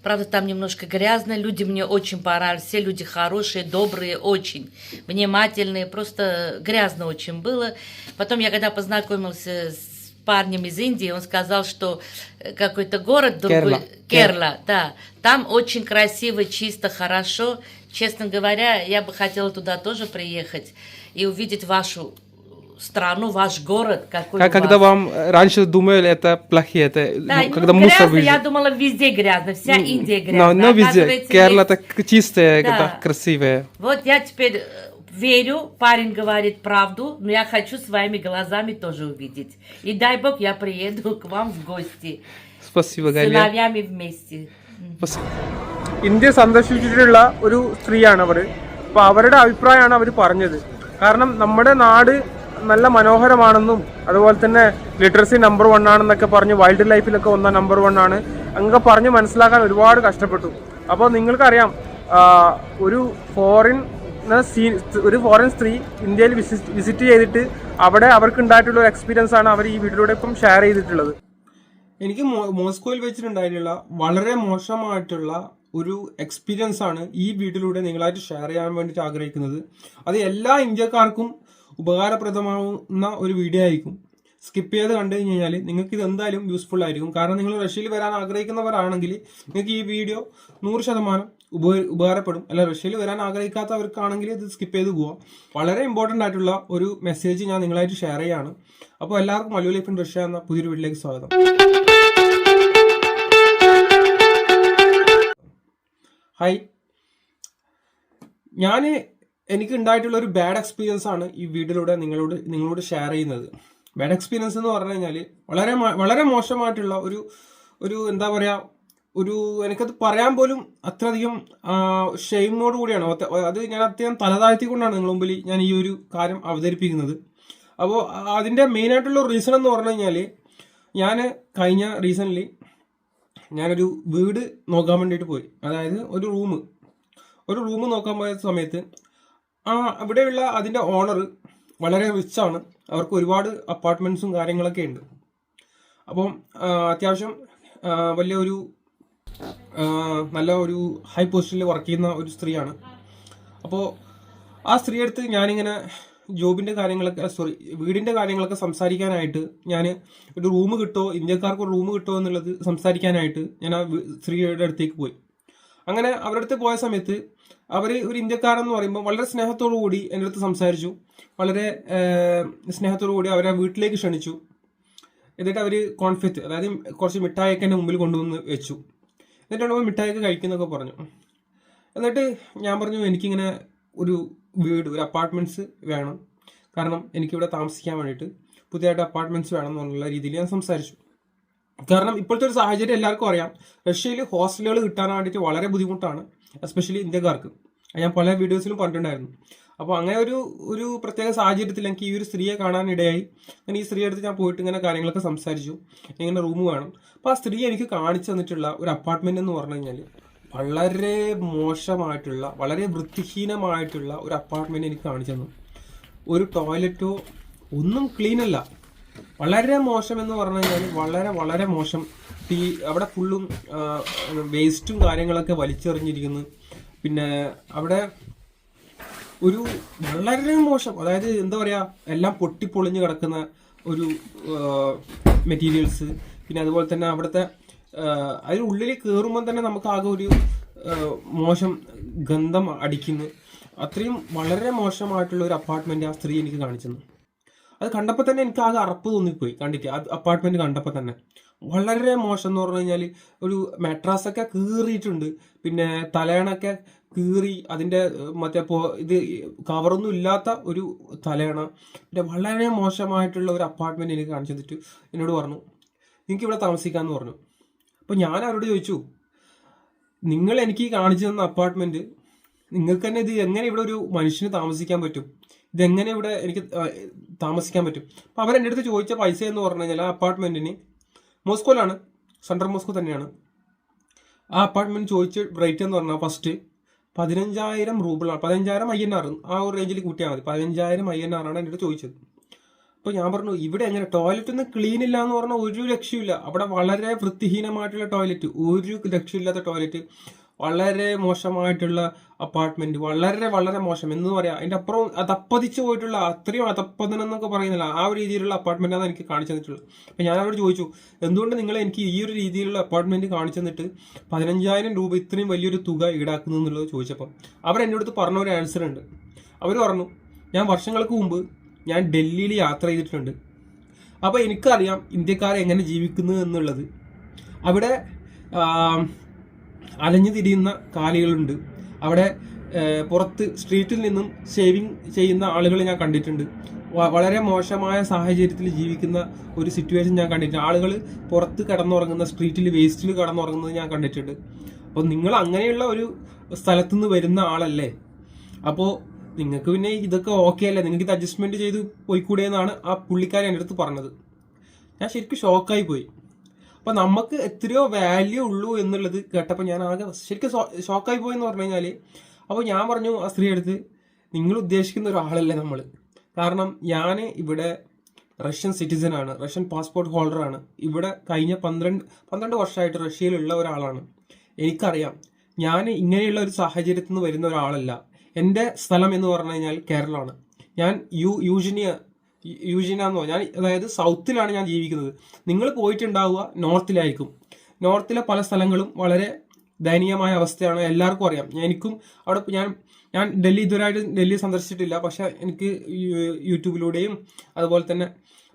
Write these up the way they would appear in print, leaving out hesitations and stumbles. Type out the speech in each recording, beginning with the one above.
Правда, там немножко грязно, люди мне очень понравились, все люди хорошие, добрые, очень внимательные, просто грязно очень было. Потом я когда познакомился с парнем из Индии, он сказал, что какой-то город другой, Керла, да, там очень красиво, чисто, хорошо. Честно говоря, я бы хотела туда тоже приехать и увидеть вашу страну, ваш город, какой у Когда вас. вам раньше думали, это плохие, это Да, когда ну, мусор грязно, я выезжает. думала, везде грязно, вся Индия Но грязная. везде. Оказывается, Керала есть- так чистая, Да. да, красивая. Вот я теперь верю, парень говорит правду, но я хочу своими глазами тоже увидеть. И дай бог, я приеду к вам в гости. Спасибо, С Галя. сыновьями вместе. Spasibo. India സന്ദർശിച്ചിട്ടുള്ള ഒരു സ്ത്രീയാണ് അവർ. അപ്പോൾ അവരുടെ അഭിപ്രായമാണ് അവർ പറഞ്ഞത്. കാരണം നമ്മുടെ നാട് നല്ല മനോഹരമാണെന്നും അതുപോലെ തന്നെ ലിറ്ററസി നമ്പർ 1 ആണെന്നൊക്കെ പറഞ്ഞ് വൈൽഡ് ലൈഫിലൊക്കെ ഒന്നാം നമ്പർ 1 ആണ് അങ്ങ് പറഞ്ഞ് മനസ്സിലാക്കാൻ ഒരുപാട് കഷ്ടപ്പെട്ടു. അപ്പോൾ നിങ്ങൾക്കറിയാം, ഒരു ഫോറിൻ സ്ത്രീ ഇന്ത്യയിൽ വിസിറ്റ് ചെയ്തിട്ട് അവിടെ അവർക്ക് ഉണ്ടായിട്ടുള്ള ഒരു എക്സ്പീരിയൻസ് ആണ് അവർ ഈ വീഡിയോയിലൂടെ ഇപ്പം ഷെയർ ചെയ്തിട്ടുള്ളത്. എനിക്ക് മോസ്കോയിൽ വെച്ചിട്ടുണ്ടായിട്ടുള്ള വളരെ മോശമായിട്ടുള്ള ഒരു എക്സ്പീരിയൻസ് ആണ് ഈ വീഡിയോയിലൂടെ നിങ്ങളായിട്ട് ഷെയർ ചെയ്യാൻ വേണ്ടിയിട്ട് ആഗ്രഹിക്കുന്നത്. അത് എല്ലാ ഇന്ത്യക്കാർക്കും ഉപകാരപ്രദമാവുന്ന ഒരു വീഡിയോ ആയിരിക്കും. സ്കിപ്പ് ചെയ്ത് കണ്ടു കഴിഞ്ഞാൽ നിങ്ങൾക്ക് ഇത് എന്തായാലും യൂസ്ഫുൾ ആയിരിക്കും. കാരണം നിങ്ങൾ റഷ്യയിൽ വരാൻ ആഗ്രഹിക്കുന്നവരാണെങ്കിൽ നിങ്ങൾക്ക് ഈ വീഡിയോ 100% ഉപകാരപ്പെടും. അല്ല, റഷ്യയിൽ വരാൻ ആഗ്രഹിക്കാത്തവർക്കാണെങ്കിൽ ഇത് സ്കിപ്പ് ചെയ്ത് പോവാം. വളരെ ഇമ്പോർട്ടൻ്റ് ആയിട്ടുള്ള ഒരു മെസ്സേജ് ഞാൻ നിങ്ങളായിട്ട് ഷെയർ ചെയ്യാണ്. അപ്പോൾ എല്ലാവർക്കും മല്ലു ലൈഫ് ഇൻ റഷ്യ എന്ന പുതിയൊരു വീഡിയോയിലേക്ക് സ്വാഗതം. ഹായ്, എനിക്ക് ഉണ്ടായിട്ടുള്ള ഒരു ബാഡ് എക്സ്പീരിയൻസ് ആണ് ഈ വീഡിയോയിലൂടെ നിങ്ങളോട് ഷെയർ ചെയ്യുന്നത്. ബാഡ് എക്സ്പീരിയൻസ് എന്ന് പറഞ്ഞു കഴിഞ്ഞാൽ വളരെ വളരെ മോശമായിട്ടുള്ള ഒരു എന്താ പറയുക, എനിക്കത് പറയാൻ പോലും അത്രയധികം ഷെയിമോട് കൂടിയാണ്. അത് ഞാൻ അത്യാവശ്യം തലതാഴ്ത്തിക്കൊണ്ടാണ് നിങ്ങളുടെ മുമ്പിൽ ഞാൻ ഈ ഒരു കാര്യം അവതരിപ്പിക്കുന്നത്. അപ്പോൾ അതിൻ്റെ മെയിനായിട്ടുള്ള റീസൺ എന്ന് പറഞ്ഞു കഴിഞ്ഞാൽ, ഞാൻ കഴിഞ്ഞ റീസൺലി ഞാനൊരു വീട് നോക്കാൻ വേണ്ടിയിട്ട് പോയി. അതായത് ഒരു റൂം നോക്കാൻ പോയ സമയത്ത് അവിടെയുള്ള അതിൻ്റെ ഓണർ വളരെ റിച്ചാണ്. അവർക്ക് ഒരുപാട് അപ്പാർട്ട്മെൻറ്റ്സും കാര്യങ്ങളൊക്കെ ഉണ്ട്. അപ്പം അത്യാവശ്യം നല്ല ഒരു ഹൈ പൊസിഷനിൽ വർക്ക് ചെയ്യുന്ന ഒരു സ്ത്രീയാണ്. അപ്പോൾ ആ സ്ത്രീ അടുത്ത് ഞാനിങ്ങനെ വീടിൻ്റെ കാര്യങ്ങളൊക്കെ സംസാരിക്കാനായിട്ട് ഞാൻ ഒരു റൂം കിട്ടുമോ, ഇന്ത്യക്കാർക്ക് ഒരു റൂം കിട്ടുമോ എന്നുള്ളത് സംസാരിക്കാനായിട്ട് ഞാൻ ആ സ്ത്രീയുടെ അടുത്തേക്ക് പോയി. അങ്ങനെ അവരുടെ അടുത്ത് പോയ സമയത്ത് അവർ ഒരു ഇന്ത്യക്കാരെന്ന് പറയുമ്പോൾ വളരെ സ്നേഹത്തോടു കൂടി എൻ്റെ അടുത്ത് സംസാരിച്ചു. വളരെ സ്നേഹത്തോടു കൂടി അവരെ വീട്ടിലേക്ക് ക്ഷണിച്ചു. എന്നിട്ട് അവർ കോൺഫെറ്റ്, അതായത് കുറച്ച് മിഠായിയൊക്കെ എൻ്റെ മുമ്പിൽ കൊണ്ടുവന്ന് വെച്ചു. എന്നിട്ടാണ് അവർ മിഠായിയൊക്കെ കഴിക്കുന്നൊക്കെ പറഞ്ഞു. എന്നിട്ട് ഞാൻ പറഞ്ഞു, എനിക്കിങ്ങനെ ഒരു അപ്പാർട്ട്മെൻറ്റ്സ് വേണം, കാരണം എനിക്കിവിടെ താമസിക്കാൻ വേണ്ടിയിട്ട് പുതിയതായിട്ട് അപ്പാർട്ട്മെൻറ്റ്സ് വേണം എന്നുള്ള രീതിയിൽ ഞാൻ സംസാരിച്ചു. കാരണം ഇപ്പോഴത്തെ ഒരു സാഹചര്യം എല്ലാവർക്കും അറിയാം, റഷ്യയിൽ ഹോസ്റ്റലുകൾ കിട്ടാൻ വേണ്ടിയിട്ട് വളരെ ബുദ്ധിമുട്ടാണ്, എസ്പെഷ്യലി ഇന്ത്യക്കാർക്ക്. ഞാൻ പല വീഡിയോസിലും പറഞ്ഞിട്ടുണ്ടായിരുന്നു. അപ്പോൾ അങ്ങനെ ഒരു പ്രത്യേക സാഹചര്യത്തിൽ എനിക്ക് ഈ ഒരു സ്ത്രീയെ കാണാനിടയായി. അങ്ങനെ ഈ സ്ത്രീയുടെ അടുത്ത് ഞാൻ പോയിട്ട് ഇങ്ങനെ കാര്യങ്ങളൊക്കെ സംസാരിച്ചു, ഇങ്ങനെ റൂം വേണം. അപ്പോൾ ആ സ്ത്രീ എനിക്ക് കാണിച്ചു തന്നിട്ടുള്ള ഒരു അപ്പാർട്ട്മെന്റ് എന്ന് പറഞ്ഞു കഴിഞ്ഞാൽ വളരെ മോശമായിട്ടുള്ള, വളരെ വൃത്തിഹീനമായിട്ടുള്ള ഒരു അപ്പാർട്ട്മെന്റ് എനിക്ക് കാണിച്ചു തന്നു. ഒരു ടോയ്ലറ്റോ ഒന്നും ക്ലീൻ അല്ല, വളരെ മോശം എന്ന് പറഞ്ഞു കഴിഞ്ഞാൽ വളരെ വളരെ മോശം. അവിടെ ഫുള്ളും വേസ്റ്റും കാര്യങ്ങളൊക്കെ വലിച്ചെറിഞ്ഞിരിക്കുന്നു. പിന്നെ അവിടെ ഒരു വളരെ മോശം, അതായത് എന്താ പറയുക, എല്ലാം പൊട്ടിപ്പൊളിഞ്ഞ് കിടക്കുന്ന ഒരു മെറ്റീരിയൽസ്. പിന്നെ അതുപോലെ തന്നെ അവിടുത്തെ അതിനുള്ളിൽ കയറുമ്പോൾ തന്നെ നമുക്ക് ആകെ ഒരു മോശം ഗന്ധം അടിക്കുന്നു. അത്രയും വളരെ മോശമായിട്ടുള്ള ഒരു അപ്പാർട്ട്മെന്റ് ആ സ്ത്രീ എനിക്ക് കാണിച്ചു. അത് കണ്ടപ്പോൾ തന്നെ എനിക്ക് ആകെ അറപ്പ് തോന്നിപ്പോയി കണ്ടിട്ട്. ആ അപ്പാർട്ട്മെന്റ് കണ്ടപ്പോൾ തന്നെ വളരെ മോശം എന്ന് പറഞ്ഞു കഴിഞ്ഞാൽ ഒരു മാട്രാസൊക്കെ കീറിയിട്ടുണ്ട്. പിന്നെ തലയണൊക്കെ കീറി, അതിൻ്റെ ഇത് കവറൊന്നും ഇല്ലാത്ത ഒരു തലയണ. പിന്നെ വളരെ മോശമായിട്ടുള്ള ഒരു അപ്പാർട്ട്മെന്റ് എനിക്ക് കാണിച്ചു തന്നിട്ട് എന്നോട് പറഞ്ഞു, നിങ്ങൾക്ക് ഇവിടെ താമസിക്കാമെന്ന് പറഞ്ഞു. അപ്പോൾ ഞാൻ അവരോട് ചോദിച്ചു, നിങ്ങൾ എനിക്ക് കാണിച്ചു തന്ന അപ്പാർട്ട്മെന്റ്, നിങ്ങൾക്ക് തന്നെ ഇത് എങ്ങനെ ഇവിടെ ഒരു മനുഷ്യന് താമസിക്കാൻ പറ്റും, ഇതെങ്ങനെ ഇവിടെ എനിക്ക് താമസിക്കാൻ പറ്റും? അപ്പോൾ അവരെൻ്റെ അടുത്ത് ചോദിച്ച പൈസ എന്ന് പറഞ്ഞു കഴിഞ്ഞാൽ ആ അപ്പാർട്ട്മെന്റിന്, മോസ്കോയിലാണ്, സെൻട്രൽ മോസ്കോ തന്നെയാണ്, ആ അപ്പാർട്ട്മെന്റ് ചോദിച്ച റേറ്റ് എന്ന് പറഞ്ഞാൽ ഫസ്റ്റ് 15,000 റൂബിളാണ്. 15,000 INR, ആ ഒരു റേഞ്ചിൽ കൂട്ടിയാൽ മതി. 15,000 INR ആണ് എൻ്റെ അടുത്ത് ചോദിച്ചത്. അപ്പോൾ ഞാൻ പറഞ്ഞു ഇവിടെ എങ്ങനെ ടോയ്ലറ്റ് ഒന്നും ക്ലീൻ ഇല്ല എന്ന് പറഞ്ഞാൽ ഒരു രക്ഷയില്ല. അവിടെ വളരെ വൃത്തിഹീനമായിട്ടുള്ള ടോയ്ലറ്റ്, ഒരു രക്ഷയില്ലാത്ത ടോയ്ലറ്റ്, വളരെ മോശമായിട്ടുള്ള അപ്പാർട്ട്മെന്റ്, വളരെ വളരെ മോശം എന്ന് പറയാം. അതിന്റെ അപ്പുറം അതപ്പതിച്ചു പോയിട്ടുള്ള, അത്രയും അതപ്പതനം എന്നൊക്കെ പറയുന്നില്ല, ആ ഒരു രീതിയിലുള്ള അപ്പാർട്ട്മെന്റാണ് എനിക്ക് കാണിച്ചു തന്നിട്ടുള്ളത്. അപ്പം ഞാൻ അവരോട് ചോദിച്ചു, എന്തുകൊണ്ട് നിങ്ങൾ എനിക്ക് ഈ ഒരു രീതിയിലുള്ള അപ്പാർട്ട്മെന്റ് കാണിച്ചു തന്നിട്ട് 15,000 രൂപ ഇത്രയും വലിയൊരു തുക ഈടാക്കുന്നു എന്നുള്ളത് ചോദിച്ചപ്പം അവരെൻ്റെ അടുത്ത് പറഞ്ഞ ഒരു ആൻസർ ഉണ്ട്. അവർ പറഞ്ഞു, ഞാൻ വർഷങ്ങൾക്ക് മുമ്പ് ഞാൻ ഡൽഹിയിൽ യാത്ര ചെയ്തിട്ടുണ്ട്. അപ്പോൾ എനിക്കറിയാം ഇന്ത്യക്കാരെ എങ്ങനെ ജീവിക്കുന്നു എന്നുള്ളത്. അവിടെ അലഞ്ഞു തിരിയുന്ന കാലികളുണ്ട്, അവിടെ പുറത്ത് സ്ട്രീറ്റിൽ നിന്നും ഷേവിങ് ചെയ്യുന്ന ആളുകളെ ഞാൻ കണ്ടിട്ടുണ്ട്. വളരെ മോശമായ സാഹചര്യത്തിൽ ജീവിക്കുന്ന ഒരു സിറ്റുവേഷൻ ഞാൻ കണ്ടിട്ടുണ്ട്. ആളുകൾ പുറത്ത് കിടന്നുറങ്ങുന്ന, സ്ട്രീറ്റിൽ വേസ്റ്റിൽ കിടന്നുറങ്ങുന്നത് ഞാൻ കണ്ടിട്ടുണ്ട്. അപ്പോൾ നിങ്ങൾ അങ്ങനെയുള്ള ഒരു സ്ഥലത്തുനിന്ന് വരുന്ന ആളല്ലേ, അപ്പോൾ നിങ്ങൾക്ക് പിന്നെ ഇതൊക്കെ ഓക്കെ അല്ലേ, നിങ്ങൾക്ക് ഇത് അഡ്ജസ്റ്റ്മെന്റ് ചെയ്ത് പോയിക്കൂടെ എന്നാണ് ആ പുള്ളിക്കാരൻ എൻ്റെ അടുത്ത് പറഞ്ഞത്. ഞാൻ ശരിക്കും ഷോക്കായി പോയി. അപ്പം നമുക്ക് എത്രയോ വാല്യൂ ഉള്ളൂ എന്നുള്ളത് കേട്ടപ്പോൾ ഞാൻ ആകെ ശരിക്കും ഷോക്കായി പോയി എന്ന് പറഞ്ഞു കഴിഞ്ഞാൽ. അപ്പോൾ ഞാൻ പറഞ്ഞു ആ സ്ത്രീ അടുത്ത്, നിങ്ങൾ ഉദ്ദേശിക്കുന്ന ഒരാളല്ലേ നമ്മൾ, കാരണം ഞാൻ ഇവിടെ റഷ്യൻ സിറ്റിസൺ ആണ്, റഷ്യൻ പാസ്പോർട്ട് ഹോൾഡറാണ്. ഇവിടെ കഴിഞ്ഞ 12 വർഷമായിട്ട് റഷ്യയിലുള്ള ഒരാളാണ്. എനിക്കറിയാം ഞാൻ ഇങ്ങനെയുള്ള ഒരു സാഹചര്യത്തിൽ നിന്ന് വരുന്ന ഒരാളല്ല. എൻ്റെ സ്ഥലം എന്ന് പറഞ്ഞു കഴിഞ്ഞാൽ കേരളമാണ്. ഞാൻ യൂജിന എന്നോ, ഞാൻ അതായത് സൗത്തിലാണ് ഞാൻ ജീവിക്കുന്നത്. നിങ്ങൾ പോയിട്ടുണ്ടാവുക നോർത്തിലായിരിക്കും. നോർത്തിലെ പല സ്ഥലങ്ങളും വളരെ ദയനീയമായ അവസ്ഥയാണ്, എല്ലാവർക്കും അറിയാം. എനിക്കും അവിടെ ഞാൻ ഡൽഹി ഇതുവരെയായിട്ട് ഡൽഹി സന്ദർശിച്ചിട്ടില്ല, പക്ഷെ എനിക്ക് യൂട്യൂബിലൂടെയും അതുപോലെ തന്നെ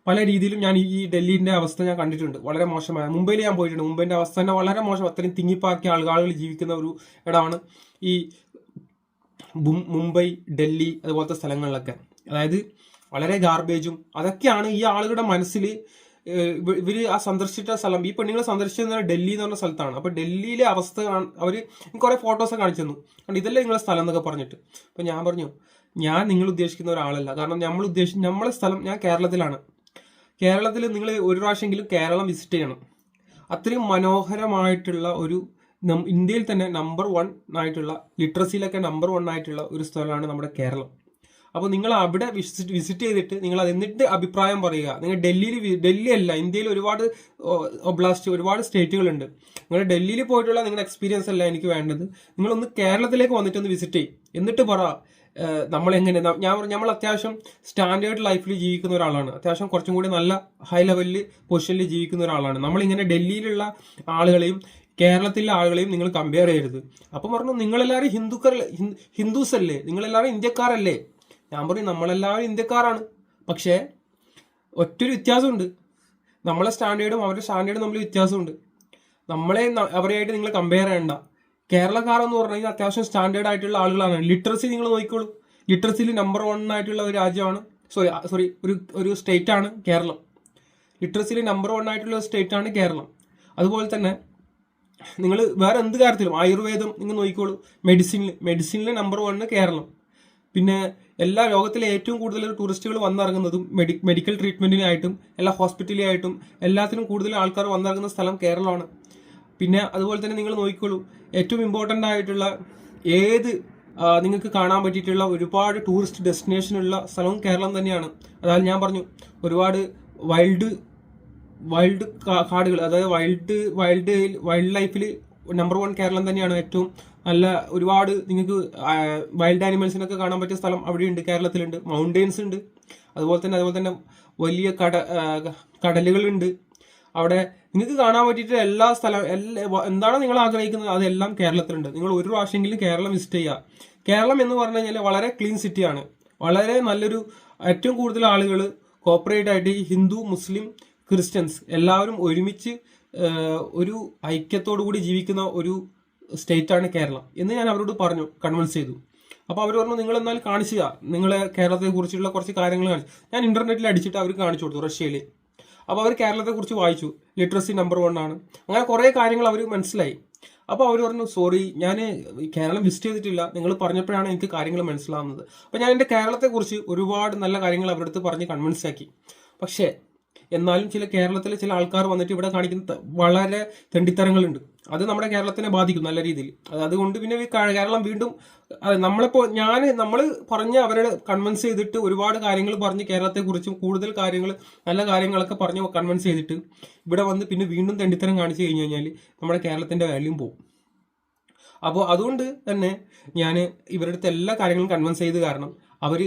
പല രീതിയിലും ഞാൻ ഈ ഡൽഹിന്റെ അവസ്ഥ ഞാൻ കണ്ടിട്ടുണ്ട്. വളരെ മോശമായ. മുംബൈയിൽ ഞാൻ പോയിട്ടുണ്ട്. മുംബൈന്റെ അവസ്ഥ തന്നെ വളരെ മോശം. അത്രയും തിങ്ങിപ്പാക്കിയ ആളുകൾ ജീവിക്കുന്ന ഒരു ഇടമാണ് ഈ മുംബൈ, ഡൽഹി അതുപോലത്തെ സ്ഥലങ്ങളിലൊക്കെ. അതായത് വളരെ ഗാർബേജും അതൊക്കെയാണ് ഈ ആളുകളുടെ മനസ്സിൽ. ഇവർ ആ സന്ദർശിച്ച സ്ഥലം, ഈ പെണ്ണുങ്ങൾ സന്ദർശിച്ചത് ഡൽഹി എന്ന് പറഞ്ഞ സ്ഥലത്താണ്. അപ്പോൾ ഡൽഹിയിലെ അവസ്ഥ അവർ കുറേ ഫോട്ടോസൊക്കെ കാണിച്ചു തന്നു, കാരണം ഇതല്ലേ നിങ്ങളെ സ്ഥലം എന്നൊക്കെ പറഞ്ഞിട്ട്. അപ്പോൾ ഞാൻ പറഞ്ഞു, ഞാൻ നിങ്ങൾ ഉദ്ദേശിക്കുന്ന ഒരാളല്ല, കാരണം നമ്മളെ സ്ഥലം, ഞാൻ കേരളത്തിലാണ്. കേരളത്തിൽ നിങ്ങൾ ഒരു പ്രാവശ്യമെങ്കിലും കേരളം വിസിറ്റ് ചെയ്യണം. അത്രയും മനോഹരമായിട്ടുള്ള ഒരു, ഇന്ത്യയിൽ തന്നെ നമ്പർ 1 ആയിട്ടുള്ള, ലിറ്ററസിയിലൊക്കെ നമ്പർ 1 ആയിട്ടുള്ള ഒരു സ്ഥലമാണ് നമ്മുടെ കേരളം. അപ്പോൾ നിങ്ങൾ അവിടെ വിസിറ്റ് ചെയ്തിട്ട് നിങ്ങൾ അത് എന്നിട്ട് അഭിപ്രായം പറയുക. നിങ്ങൾ ഡൽഹി അല്ല, ഇന്ത്യയിൽ ഒരുപാട് ഒബ്ലാസ്റ്റ്, ഒരുപാട് സ്റ്റേറ്റുകളുണ്ട്. നിങ്ങൾ ഡൽഹിയിൽ പോയിട്ടുള്ള നിങ്ങളുടെ എക്സ്പീരിയൻസ് അല്ല എനിക്ക് വേണ്ടത്. നിങ്ങളൊന്ന് കേരളത്തിലേക്ക് വന്നിട്ടൊന്ന് വിസിറ്റ് ചെയ്യും, എന്നിട്ട് പറ നമ്മളെങ്ങനെ. നമ്മൾ അത്യാവശ്യം സ്റ്റാൻഡേർഡ് ലൈഫിൽ ജീവിക്കുന്ന ഒരാളാണ്, അത്യാവശ്യം കുറച്ചും കൂടി നല്ല ഹൈ ലെവലിൽ പൊസിഷനിൽ ജീവിക്കുന്ന ഒരാളാണ്. നമ്മളിങ്ങനെ ഡൽഹിയിലുള്ള ആളുകളെയും കേരളത്തിലെ ആളുകളെയും നിങ്ങൾ കമ്പയർ ചെയ്യരുത്. അപ്പം പറഞ്ഞു, നിങ്ങളെല്ലാവരും ഹിന്ദുസ് അല്ലേ, നിങ്ങളെല്ലാവരും ഇന്ത്യക്കാരല്ലേ. ഞാൻ പറയും, നമ്മളെല്ലാവരും ഇന്ത്യക്കാരാണ്, പക്ഷേ ഒറ്റൊരു വ്യത്യാസമുണ്ട്. നമ്മളെ സ്റ്റാൻഡേർഡും അവരുടെ സ്റ്റാൻഡേർഡും തമ്മിൽ വ്യത്യാസമുണ്ട്. അവരെയായിട്ട് നിങ്ങൾ കമ്പയർ ചെയ്യണ്ട. കേരളക്കാർ എന്ന് പറഞ്ഞു കഴിഞ്ഞാൽ അത്യാവശ്യം സ്റ്റാൻഡേർഡ് ആയിട്ടുള്ള ആളുകളാണ്. ലിറ്ററസി നിങ്ങൾ നോക്കിക്കോളൂ. ലിറ്ററസിയിൽ നമ്പർ 1 ആയിട്ടുള്ള ഒരു രാജ്യമാണ്, സോറി ഒരു സ്റ്റേറ്റ് ആണ് കേരളം. ലിറ്ററസിയിൽ നമ്പർ 1 ആയിട്ടുള്ള ഒരു സ്റ്റേറ്റ് ആണ് കേരളം. അതുപോലെ തന്നെ നിങ്ങൾ വേറെ എന്ത് കാര്യത്തിലും, ആയുർവേദം നിങ്ങൾ നോക്കിക്കോളൂ, മെഡിസിനിൽ നമ്പർ 1 കേരളം. പിന്നെ എല്ലാ ലോകത്തിലെ ഏറ്റവും കൂടുതൽ ടൂറിസ്റ്റുകൾ വന്നിറങ്ങുന്നതും മെഡിക്കൽ ട്രീറ്റ്മെന്റിനായിട്ടും എല്ലാ ഹോസ്പിറ്റലിനായിട്ടും എല്ലാത്തിനും കൂടുതൽ ആൾക്കാർ വന്നിറങ്ങുന്ന സ്ഥലം കേരളമാണ്. പിന്നെ അതുപോലെ തന്നെ നിങ്ങൾ നോക്കിക്കോളൂ, ഏറ്റവും ഇമ്പോർട്ടൻ്റ് ആയിട്ടുള്ള നിങ്ങൾക്ക് കാണാൻ പറ്റിയിട്ടുള്ള ഒരുപാട് ടൂറിസ്റ്റ് ഡെസ്റ്റിനേഷനുള്ള സ്ഥലവും കേരളം തന്നെയാണ്. അതായത് ഞാൻ പറഞ്ഞു, ഒരുപാട് വൈൽഡ് കാടുകൾ, അതായത് വൈൽഡ് ലൈഫിൽ നമ്പർ 1 കേരളം തന്നെയാണ്. ഏറ്റവും നല്ല ഒരുപാട് നിങ്ങൾക്ക് വൈൽഡ് ആനിമൽസിനൊക്കെ കാണാൻ പറ്റിയ സ്ഥലം അവിടെയുണ്ട്, കേരളത്തിലുണ്ട്. മൗണ്ടെയിൻസ് ഉണ്ട്, അതുപോലെ തന്നെ വലിയ കടലുകളുണ്ട്. അവിടെ നിങ്ങൾക്ക് കാണാൻ പറ്റിയിട്ട് എല്ലാ എന്താണ് നിങ്ങൾ ആഗ്രഹിക്കുന്നത് അതെല്ലാം കേരളത്തിലുണ്ട്. നിങ്ങൾ ഒരു പ്രാവശ്യമെങ്കിലും കേരളം വിസിറ്റ് ചെയ്യുക. കേരളം എന്ന് പറഞ്ഞു കഴിഞ്ഞാൽ വളരെ ക്ലീൻ സിറ്റിയാണ്, വളരെ നല്ലൊരു, ഏറ്റവും കൂടുതൽ ആളുകൾ കോപ്പറേറ്റ് ആയിട്ട് ഈ ഹിന്ദു, മുസ്ലിം, ക്രിസ്ത്യൻസ് എല്ലാവരും ഒരുമിച്ച് ഒരു ഐക്യത്തോടു കൂടി ജീവിക്കുന്ന ഒരു സ്റ്റേറ്റാണ് കേരളം എന്ന് ഞാൻ അവരോട് പറഞ്ഞു, കൺവിൻസ് ചെയ്തു. അപ്പോൾ അവർ പറഞ്ഞു, നിങ്ങൾ എന്നാൽ കാണിക്കുക, നിങ്ങളെ കേരളത്തെ കുറിച്ചുള്ള കുറച്ച് കാര്യങ്ങൾ കാണിച്ചു. ഞാൻ ഇന്റർനെറ്റിൽ അടിച്ചിട്ട് അവർക്ക് കാണിച്ചു കൊടുത്തു, റഷ്യയിൽ. അപ്പോൾ അവർ കേരളത്തെക്കുറിച്ച് വായിച്ചു, ലിറ്ററസി നമ്പർ 1 ആണ്, അങ്ങനെ കുറേ കാര്യങ്ങൾ അവർ മനസ്സിലായി. അപ്പോൾ അവർ പറഞ്ഞു, സോറി ഞാൻ കേരളം വിസിറ്റ് ചെയ്തിട്ടില്ല, നിങ്ങൾ പറഞ്ഞപ്പോഴാണ് എനിക്ക് കാര്യങ്ങൾ മനസ്സിലാവുന്നത്. അപ്പോൾ ഞാൻ എൻ്റെ കേരളത്തെക്കുറിച്ച് ഒരുപാട് നല്ല കാര്യങ്ങൾ അവരുടെ അടുത്ത് പറഞ്ഞ് കൺവിൻസ് ആക്കി. പക്ഷേ എന്നാലും കേരളത്തിലെ ചില ആൾക്കാർ വന്നിട്ട് ഇവിടെ കാണിക്കുന്ന വളരെ തെണ്ടിത്തരങ്ങളുണ്ട്. അത് നമ്മുടെ കേരളത്തിനെ ബാധിക്കും നല്ല രീതിയിൽ. അതുകൊണ്ട് പിന്നെ കേരളം വീണ്ടും നമ്മൾ പറഞ്ഞ് അവരെ കൺവിൻസ് ചെയ്തിട്ട് ഒരുപാട് കാര്യങ്ങൾ പറഞ്ഞ് കേരളത്തെക്കുറിച്ചും കൂടുതൽ കാര്യങ്ങൾ നല്ല കാര്യങ്ങളൊക്കെ പറഞ്ഞ് കൺവിൻസ് ചെയ്തിട്ട് ഇവിടെ വന്ന് പിന്നെ വീണ്ടും തെണ്ടിത്തരം കാണിച്ചു കഴിഞ്ഞു കഴിഞ്ഞാൽ നമ്മുടെ കേരളത്തിന്റെ വാല്യൂം പോകും. അപ്പോൾ അതുകൊണ്ട് തന്നെ ഞാൻ ഇവരുടെ അടുത്ത് എല്ലാ കാര്യങ്ങളും കൺവിൻസ് ചെയ്ത്, കാരണം അവർ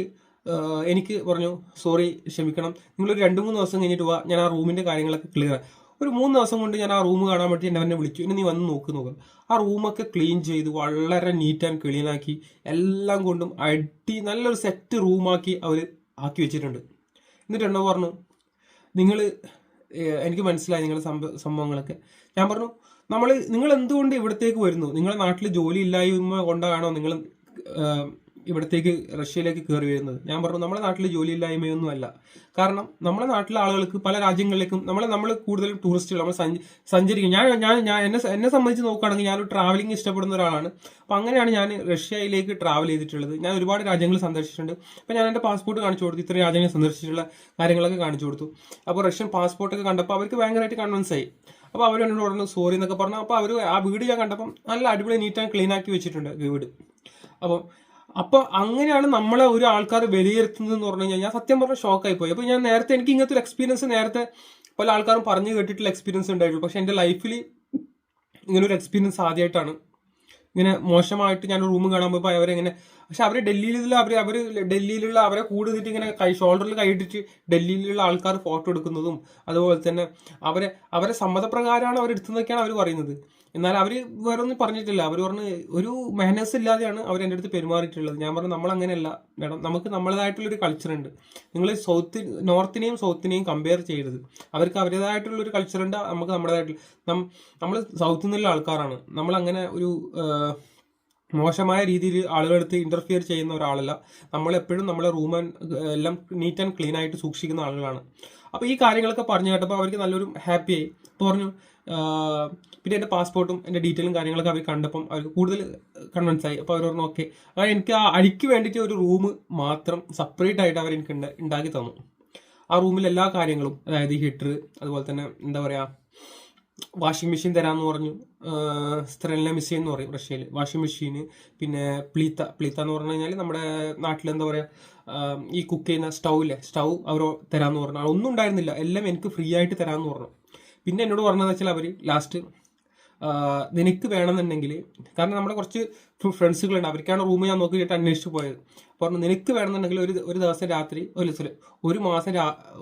എനിക്ക് പറഞ്ഞു സോറി ക്ഷമിക്കണം, നിങ്ങളൊരു 2-3 ദിവസം കഴിഞ്ഞിട്ട് പോവാ, ഞാൻ ആ റൂമിന്റെ കാര്യങ്ങളൊക്കെ ക്ലിയർ. ഒരു 3 ദിവസം കൊണ്ട് ഞാൻ ആ റൂം കാണാൻ വേണ്ടി എന്നെ വിളിച്ചു, ഇനി നീ വന്ന് നോക്ക്. ആ റൂമൊക്കെ ക്ലീൻ ചെയ്ത് വളരെ നീറ്റ് ആൻഡ് ക്ലീൻ ആക്കി എല്ലാം കൊണ്ടും നല്ലൊരു സെറ്റ് റൂമാക്കി അവർ ആക്കി വെച്ചിട്ടുണ്ട്. എന്നിട്ട് എന്നോ പറഞ്ഞു എനിക്ക് മനസ്സിലായി നിങ്ങളുടെ സംഭവങ്ങളൊക്കെ. ഞാൻ പറഞ്ഞു നിങ്ങൾ എന്തുകൊണ്ട് ഇവിടത്തേക്ക് വരുന്നു? നിങ്ങളുടെ നാട്ടിൽ ജോലി ഇല്ലായ്മ കൊണ്ടാണോ നിങ്ങൾ ഇവിടത്തേക്ക് റഷ്യയിലേക്ക് കയറി വരുന്നത്? ഞാൻ പറഞ്ഞു നമ്മുടെ നാട്ടിൽ ജോലി ഇല്ലായ്മയൊന്നും അല്ല. കാരണം നമ്മുടെ നാട്ടിലെ ആളുകൾക്ക് പല രാജ്യങ്ങളിലേക്കും നമ്മൾ കൂടുതലും ടൂറിസ്റ്റുകൾ നമ്മൾ സഞ്ചരിക്കും. എന്നെ സംബന്ധിച്ച് നോക്കുകയാണെങ്കിൽ ഞാനൊരു ട്രാവലിംഗ് ഇഷ്ടപ്പെടുന്ന ഒരാളാണ്. അപ്പം അങ്ങനെയാണ് ഞാൻ റഷ്യയിലേക്ക് ട്രാവൽ ചെയ്തിട്ടുള്ളത്. ഞാൻ ഒരുപാട് രാജ്യങ്ങൾ സന്ദർശിച്ചിട്ടുണ്ട്. അപ്പം ഞാൻ എൻ്റെ പാസ്പോർട്ട് കാണിച്ചു കൊടുത്തു, ഇത്രയും രാജ്യങ്ങൾ സന്ദർശിച്ചിട്ടുള്ള കാര്യങ്ങളൊക്കെ കാണിച്ചു കൊടുത്തു. അപ്പോൾ റഷ്യൻ പാസ്പോർട്ടൊക്കെ കണ്ടപ്പോൾ അവർക്ക് ഭയങ്കരമായിട്ട് കൺവിൻസ് ആയി. അപ്പോൾ അവർ എന്നോട് പറഞ്ഞു സോറി എന്നൊക്കെ പറഞ്ഞു. അപ്പോൾ അവർ ആ വീട് ഞാൻ കണ്ടപ്പം നല്ല അടിപൊളി നീറ്റ് ആൻഡ് ക്ലീൻ ആക്കി വെച്ചിട്ടുണ്ട് വീട്. അപ്പോൾ അങ്ങനെയാണ് നമ്മളെ ഒരു ആൾക്കാർ വിലയിരുത്തുന്നതെന്ന് പറഞ്ഞു കഴിഞ്ഞാൽ ഞാൻ സത്യം പറഞ്ഞ ഷോക്കായി പോയി. അപ്പോൾ എനിക്ക് ഇങ്ങനത്തെ ഒരു എക്സ്പീരിയൻസ് നേരത്തെ പല ആൾക്കാരും പറഞ്ഞു കേട്ടിട്ടുള്ള എക്സ്പീരിയൻസ് ഉണ്ടായിട്ടുള്ളൂ. പക്ഷെ എൻ്റെ ലൈഫിൽ ഇങ്ങനൊരു എക്സ്പീരിയൻസ് ആദ്യമായിട്ടാണ്. ഇങ്ങനെ മോശമായിട്ട് ഞാൻ റൂം കാണാൻ പോയപ്പോൾ അവരെങ്ങനെ, പക്ഷെ അവർ ഡൽഹിയിലുള്ള അവരെ കൂടുതലിട്ട് ഇങ്ങനെ ഷോൾഡറിൽ കൈയിട്ടിട്ട് ഡൽഹിയിലുള്ള ആൾക്കാർ ഫോട്ടോ എടുക്കുന്നതും അതുപോലെ തന്നെ അവരെ സമ്മതപ്രകാരമാണ് അവരെടുത്തതൊക്കെയാണ് അവർ പറയുന്നത്. എന്നാൽ അവർ വേറെ ഒന്നും പറഞ്ഞിട്ടില്ല. അവർ പറഞ്ഞ് ഒരു മാനേഴ്സ് ഇല്ലാതെയാണ് അവർ എൻ്റെ അടുത്ത് പെരുമാറിയിട്ടുള്ളത്. ഞാൻ പറഞ്ഞു നമ്മൾ അങ്ങനെയല്ല മേഡം, നമുക്ക് നമ്മളതായിട്ടുള്ളൊരു കൾച്ചറുണ്ട്. നിങ്ങൾ നോർത്തിനെയും സൗത്തിനെയും കമ്പയർ ചെയ്യരുത്. അവർക്ക് അവരുടേതായിട്ടുള്ളൊരു കൾച്ചറുണ്ട്, നമുക്ക് നമ്മുടേതായിട്ടുള്ള നമ്മൾ സൗത്തിൽ നിന്നുള്ള ആൾക്കാരാണ്. നമ്മളങ്ങനെ ഒരു മോശമായ രീതിയിൽ ആളുകളെടുത്ത് ഇന്റർഫിയർ ചെയ്യുന്ന ഒരാളല്ല. നമ്മളെപ്പോഴും നമ്മളെ റൂം എല്ലാം നീറ്റ് ആൻഡ് ക്ലീൻ ആയിട്ട് സൂക്ഷിക്കുന്ന ആളുകളാണ്. അപ്പോൾ ഈ കാര്യങ്ങളൊക്കെ പറഞ്ഞു കേട്ടപ്പോൾ അവർക്ക് നല്ലൊരു ഹാപ്പിയായി. അപ്പോൾ പറഞ്ഞു പിന്നെ എൻ്റെ പാസ്പോർട്ടും എൻ്റെ ഡീറ്റെയിലും കാര്യങ്ങളൊക്കെ അവർ കണ്ടപ്പം അവർക്ക് കൂടുതൽ കൺവിൻസ് ആയി. അപ്പോൾ അവർ പറഞ്ഞു ഓക്കെ. അതായത് എനിക്ക് ആ അടിക്ക് വേണ്ടിയിട്ട് ഒരു റൂം മാത്രം സെപ്പറേറ്റ് ആയിട്ട് അവർ എനിക്ക് ഉണ്ടാക്കി തന്നു. ആ റൂമിൽ എല്ലാ കാര്യങ്ങളും, അതായത് ഹീറ്റർ, അതുപോലെ തന്നെ എന്താ പറയുക വാഷിംഗ് മെഷീൻ തരാമെന്ന് പറഞ്ഞു. സ്ത്രീലിനെ മെഷീൻ എന്ന് പറയും റഷ്യയിൽ, വാഷിംഗ് മെഷീന്. പിന്നെ പ്ലീത്ത എന്ന് പറഞ്ഞു കഴിഞ്ഞാൽ നമ്മുടെ നാട്ടിൽ എന്താ പറയുക ഈ കുക്ക് ചെയ്യുന്ന സ്റ്റൗ അവർ തരാമെന്ന് പറഞ്ഞു. ഒന്നും ഉണ്ടായിരുന്നില്ല, എല്ലാം എനിക്ക് ഫ്രീ ആയിട്ട് തരാമെന്ന് പറഞ്ഞു. പിന്നെ എന്നോട് പറഞ്ഞതെന്ന് വെച്ചാൽ അവർ ലാസ്റ്റ് നിനക്ക് വേണമെന്നുണ്ടെങ്കിൽ, കാരണം നമ്മുടെ കുറച്ച് ഫ്രണ്ട്സുകളുണ്ട്, അവർക്കാണ് റൂം ഞാൻ നോക്കിയിട്ട് അന്വേഷിച്ച് പോയത്. പറഞ്ഞു നിനക്ക് വേണമെന്നുണ്ടെങ്കിൽ ഒരു ദിവസം രാത്രി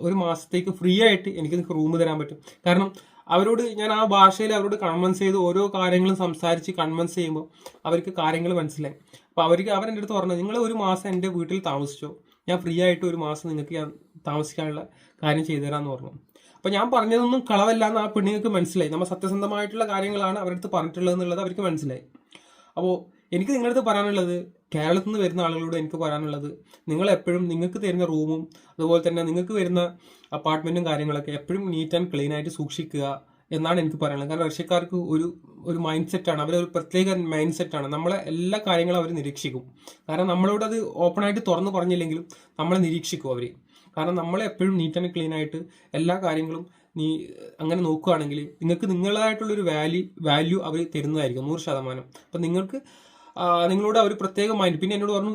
ഒരു മാസത്തേക്ക് ഫ്രീ ആയിട്ട് എനിക്ക് റൂം തരാൻ പറ്റും. കാരണം അവരോട് ഞാൻ ആ ഭാഷയിൽ അവരോട് കൺവിൻസ് ചെയ്ത് ഓരോ കാര്യങ്ങളും സംസാരിച്ച് കൺവിൻസ് ചെയ്യുമ്പോൾ അവർക്ക് കാര്യങ്ങൾ മനസ്സിലായി. അപ്പോൾ അവരെൻ്റെ അടുത്ത് പറഞ്ഞു നിങ്ങൾ ഒരു മാസം എൻ്റെ വീട്ടിൽ താമസിച്ചോ, ഞാൻ ഫ്രീ ആയിട്ട് ഒരു മാസം നിങ്ങൾക്ക് ഞാൻ താമസിക്കാനുള്ള കാര്യം ചെയ്തു തരാമെന്ന് പറഞ്ഞു. അപ്പോൾ ഞാൻ പറഞ്ഞതൊന്നും കളവല്ല എന്ന് ആ പെണ്ണുങ്ങൾക്ക് മനസ്സിലായി. നമ്മൾ സത്യസന്ധമായിട്ടുള്ള കാര്യങ്ങളാണ് അവരുടെ അടുത്ത് പറഞ്ഞിട്ടുള്ളത് എന്നുള്ളത് അവർക്ക് മനസ്സിലായി. അപ്പോൾ എനിക്ക് നിങ്ങളുടെ അടുത്ത് പറയാനുള്ളത്, കേരളത്തിൽ നിന്ന് വരുന്ന ആളുകളോട് എനിക്ക് പറയാനുള്ളത്, നിങ്ങളെപ്പോഴും നിങ്ങൾക്ക് തരുന്ന റൂമും അതുപോലെ തന്നെ നിങ്ങൾക്ക് വരുന്ന അപ്പാർട്ട്മെൻറ്റും കാര്യങ്ങളൊക്കെ എപ്പോഴും നീറ്റ് ആൻഡ് ക്ലീൻ ആയിട്ട് സൂക്ഷിക്കുക എന്നാണ് എനിക്ക് പറയാനുള്ളത്. കാരണം റഷ്യക്കാർക്ക് ഒരു മൈൻഡ് സെറ്റാണ്, അവരൊരു പ്രത്യേക മൈൻഡ് സെറ്റാണ്. നമ്മളെ എല്ലാ കാര്യങ്ങളും അവർ നിരീക്ഷിക്കും. കാരണം നമ്മളോട് അത് ഓപ്പണായിട്ട് തുറന്ന് പറഞ്ഞില്ലെങ്കിലും നമ്മളെ നിരീക്ഷിക്കും അവർ. കാരണം നമ്മളെ എപ്പോഴും നീറ്റ് ആൻഡ് ക്ലീൻ ആയിട്ട് എല്ലാ കാര്യങ്ങളും അങ്ങനെ നോക്കുകയാണെങ്കിൽ നിങ്ങൾക്ക് നിങ്ങളായിട്ടുള്ളൊരു വാല്യൂ അവർ തരുന്നതായിരിക്കും 100%. അപ്പം നിങ്ങളോട് അവർ പ്രത്യേക മൈൻഡ്. പിന്നെ എന്നോട് പറഞ്ഞു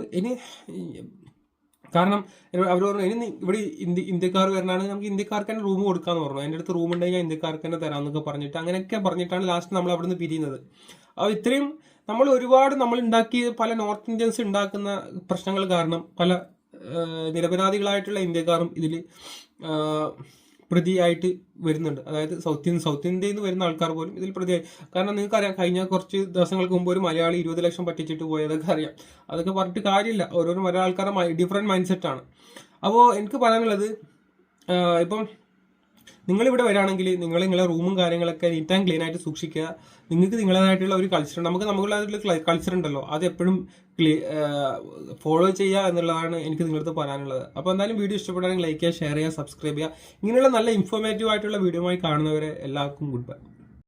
കാരണം അവർ പറഞ്ഞു ഇനി ഇവിടെ ഇന്ത്യക്കാർ വരണാണെങ്കിൽ നമുക്ക് ഇന്ത്യക്കാർക്ക് തന്നെ റൂം കൊടുക്കാമെന്ന് പറഞ്ഞു. എൻ്റെ അടുത്ത് റൂം ഉണ്ടെങ്കിൽ ഞാൻ ഇന്ത്യക്കാർക്ക് തന്നെ തരാമെന്നൊക്കെ പറഞ്ഞിട്ട് അങ്ങനെയൊക്കെ പറഞ്ഞിട്ടാണ് ലാസ്റ്റ് നമ്മൾ അവിടെ നിന്ന് പിരിയുന്നത്. അപ്പോൾ ഇത്രയും നമ്മൾ ഉണ്ടാക്കിയ പല നോർത്ത് ഇന്ത്യൻസ് ഉണ്ടാക്കുന്ന പ്രശ്നങ്ങൾ കാരണം പല നിരപരാധികളായിട്ടുള്ള ഇന്ത്യക്കാരും ഇതിൽ പ്രതിയായിട്ട് വരുന്നുണ്ട്. അതായത് സൗത്ത് ഇന്ത്യയിൽ നിന്ന് വരുന്ന ആൾക്കാർ പോലും ഇതിൽ പ്രതിയായി. കാരണം നിങ്ങൾക്കറിയാം, കഴിഞ്ഞ കുറച്ച് ദിവസങ്ങൾക്ക് മുമ്പ് ഒരു മലയാളി 20 ലക്ഷം പറ്റിച്ചിട്ട് പോയതൊക്കെ അറിയാം. അതൊക്കെ പറഞ്ഞിട്ട് കാര്യമില്ല, ഓരോരോ മലയാള ആൾക്കാരുടെ ഡിഫറെൻറ്റ് മൈൻഡ് സെറ്റാണ്. അപ്പോൾ എനിക്ക് പറയാനുള്ളത്, ഇപ്പം നിങ്ങളിവിടെ വരികയാണെങ്കിൽ നിങ്ങളെ റൂമും കാര്യങ്ങളൊക്കെ നീറ്റ് ആൻഡ് ക്ലീൻ ആയിട്ട് സൂക്ഷിക്കുക. നിങ്ങൾക്ക് നിങ്ങളതായിട്ടുള്ള ഒരു കൾച്ചർ, നമുക്കുള്ളതായിട്ടുള്ള കൾച്ചർ ഉണ്ടല്ലോ, അത് എപ്പോഴും ഫോളോ ചെയ്യുക എന്നുള്ളതാണ് എനിക്ക് നിങ്ങളടുത്ത് പറയാനുള്ളത്. അപ്പോൾ എന്തായാലും വീഡിയോ ഇഷ്ടപ്പെടുകയാണെങ്കിൽ ലൈക്ക് ചെയ്യുക, ഷെയർ ചെയ്യുക, സബ്സ്ക്രൈബ് ചെയ്യുക. ഇങ്ങനെയുള്ള നല്ല ഇൻഫോർമേറ്റീവ് ആയിട്ടുള്ള വീഡിയോ ആയി കാണുന്നവരെ എല്ലാവർക്കും ഗുഡ് ബൈ.